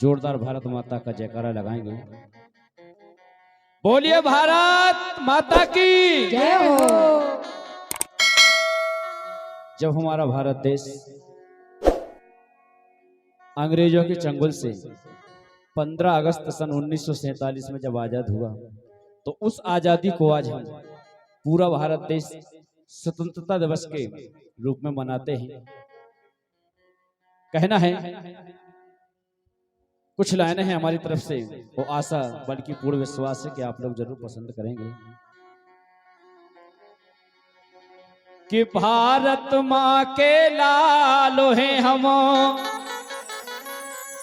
जोरदार भारत माता का जयकारा लगाएंगे। बोलिए भारत माता की जय हो। जब हमारा भारत देश अंग्रेजों के चंगुल से 15 अगस्त सन 1947 में जब आजाद हुआ, तो उस आजादी को आज हम पूरा भारत देश स्वतंत्रता दिवस के रूप में मनाते हैं। कहना है, कुछ लाइनें हैं हमारी तरफ से, वो आशा बल्कि पूर्ण विश्वास है कि आप लोग जरूर पसंद करेंगे। कि भारत माँ के लालो हैं हम,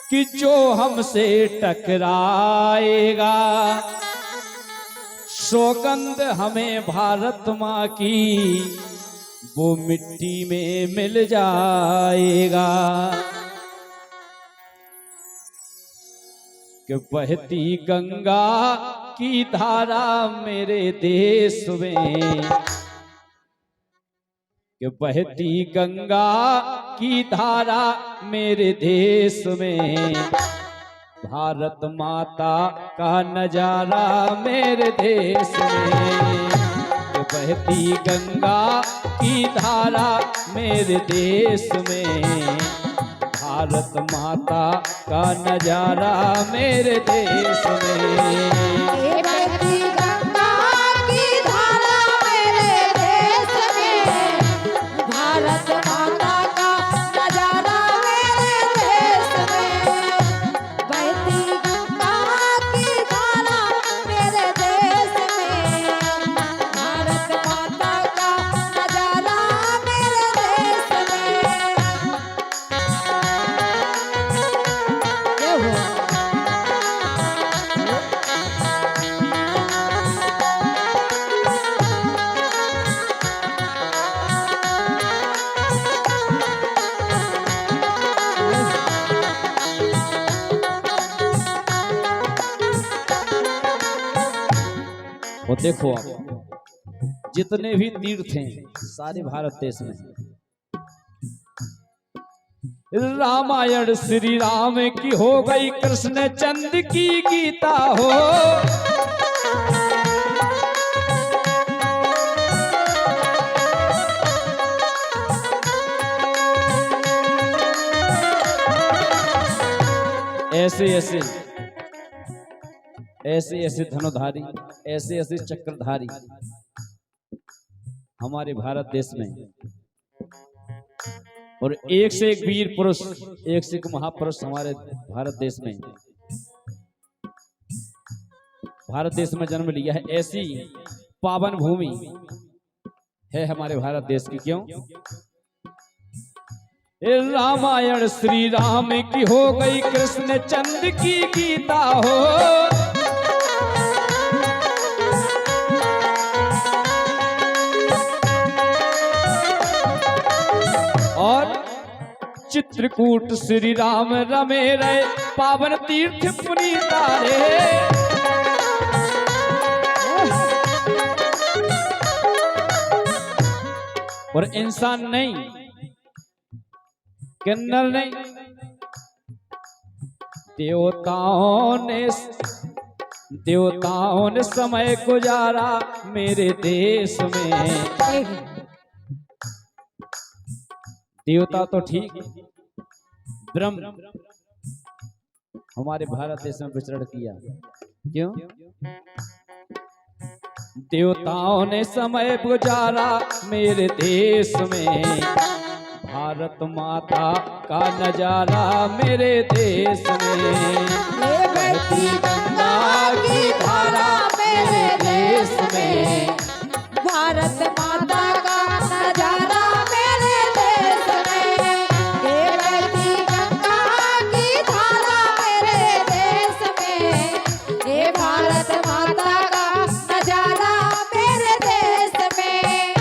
कि जो हमसे टकराएगा, सौगंध हमें भारत माँ की वो मिट्टी में मिल जाएगा। कि बहती गंगा की धारा मेरे देश में, कि बहती गंगा की धारा मेरे देश में, भारत माता का नजारा मेरे देश में। कि बहती गंगा की धारा मेरे देश में, भारत माता का नजारा मेरे देश में। बहती गंगा की धारा मेरे देश में, भारत माता का नजारा मेरे देश में। बहती गंगा की धारा मेरे देश में, भारत माता का नजारा मेरे देश में। जय हो। और देखो आप, जितने भी तीर्थ हैं सारे भारत देश में हैं। रामायण श्री राम की हो गई, कृष्ण चंद्र की गीता हो। ऐसे ऐसे ऐसे ऐसे धनुधारी, ऐसे ऐसे चक्रधारी हमारे भारत देश में, और एक से एक वीर पुरुष, एक से एक महापुरुष हमारे भारत देश में, भारत देश में जन्म लिया है। ऐसी पावन भूमि है हमारे भारत देश की। क्यों? रामायण श्री राम की हो गई, कृष्ण चंद्र की गीता हो। और चित्रकूट श्री राम रमे रहे, पावन तीर्थ पुनीता रे। और इंसान नहीं, किन्नर नहीं, देवताओं ने समय गुजारा मेरे देश में। देवता तो ठीक, ब्रह्म हमारे भारत देश में विचरण किया। क्यों? देवताओं ने समय गुजारा मेरे देश में, भारत माता का नजारा मेरे देश में। बहती गंगा की धारा मेरे देश में, भारत माता का नजारा मेरे देश में। बहती गंगा की धारा मेरे देश में, भारत माता का नजारा मेरे देश में।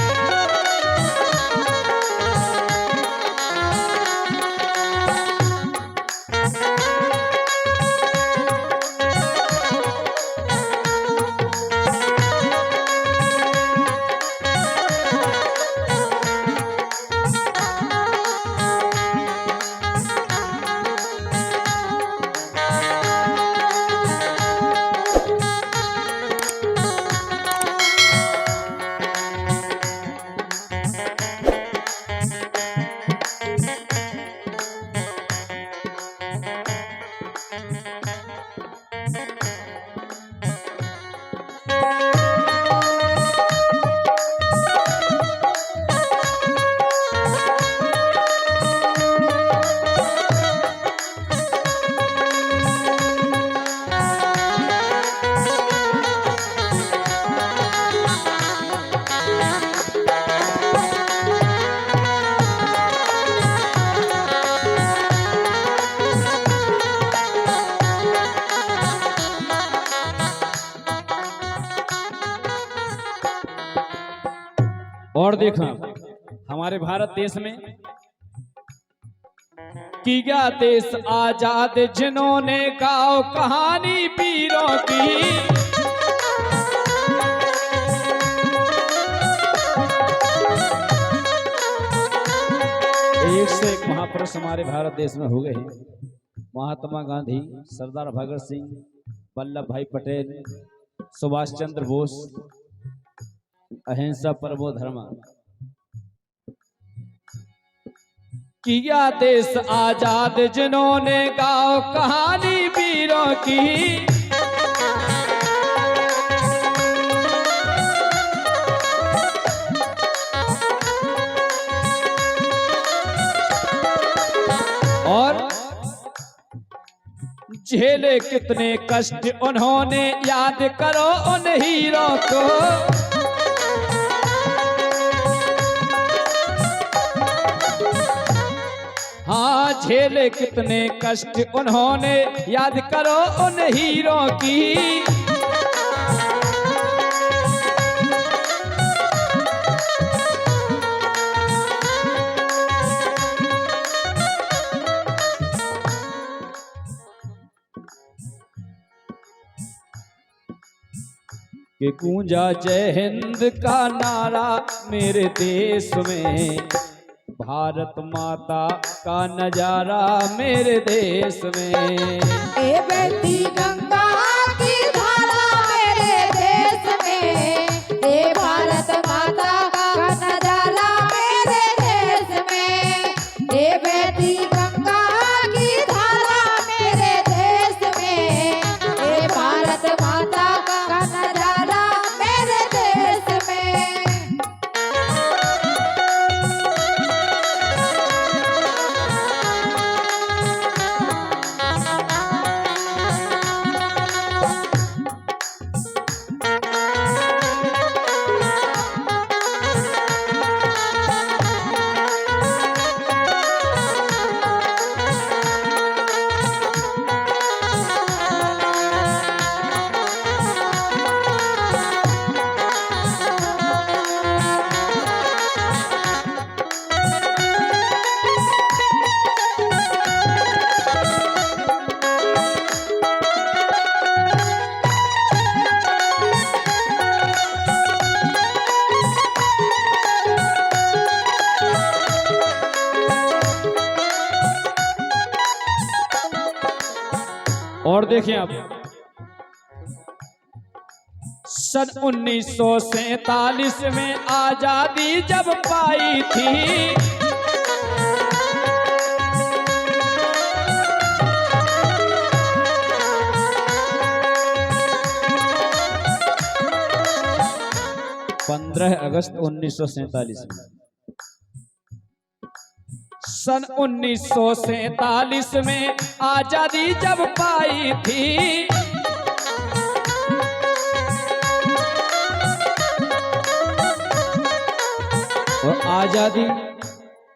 और देखा हमारे भारत देश में किया देश आजाद जिन्होंने गाओ कहानी वीरों की। एक से एक महापुरुष हमारे भारत देश में हो गए हैं। महात्मा गांधी, सरदार भगत सिंह, वल्लभ भाई पटेल, सुभाष चंद्र बोस, अहिंसा परमो धर्मा। किया देश आजाद जिन्होंने गाओ कहानी वीरों की। और झेले कितने कष्ट उन्होंने, याद करो उन हीरों को। हाँ, झेले कितने कष्ट उन्होंने, याद करो उन हीरों की। कि गूंजा जय हिंद का नारा मेरे देश में, भारत माता का नजारा मेरे देश में। ए बहती गंगा की धारा मेरे देश में, ए भारत माता का नजारा मेरे देश में। ए बहती गंगा की धारा मेरे देश में, ए भारत माता का नजारा मेरे देश में। और देखिए आप, सन 1947 में आजादी जब पाई थी, अगस्त 1947 में, सन 1947 में आजादी जब पाई थी। और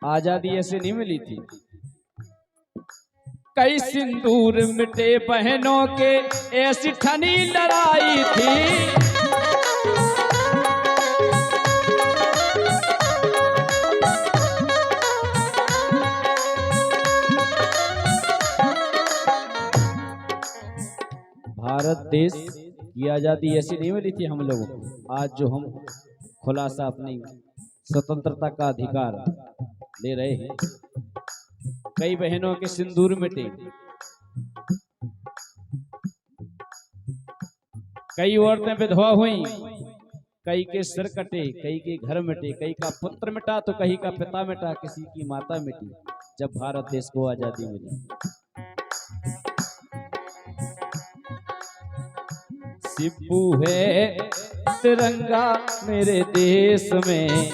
आजादी ऐसे नहीं मिली थी। कई सिंदूर मिटे बहनों के, ऐसी ठनी लड़ाई थी। भारत देश की आजादी ऐसी नहीं मिली थी हम लोगों को। आज जो हम खुलासा अपनी स्वतंत्रता का अधिकार ले रहे हैं, कई बहनों के सिंदूर मिटे, कई औरतें विधवा हुई, कई के सिर कटे, कई के घर मिटे, कई का पुत्र मिटा तो कहीं का पिता मिटा, किसी की माता मिटी, जब भारत देश को आजादी मिली। सिब्बू है तिरंगा मेरे देश में,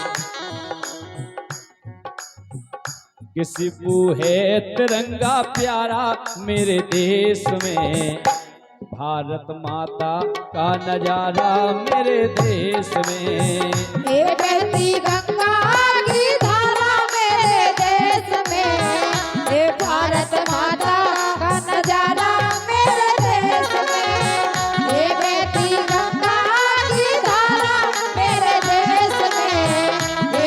कि सिब्बू है तिरंगा प्यारा मेरे देश में। भारत माता का नजारा मेरे देश में। ए बहती गंगा की धारा मेरे देश में, ए भारत माता का नजारा मेरे देश में। ए बहती गंगा की धारा मेरे देश में,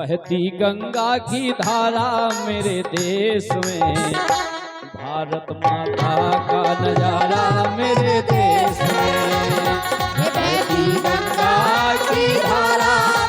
बहती गंगा की धारा मेरे देश में, भारत माता का नजारा मेरे देश में। ये बहती गंगा की धारा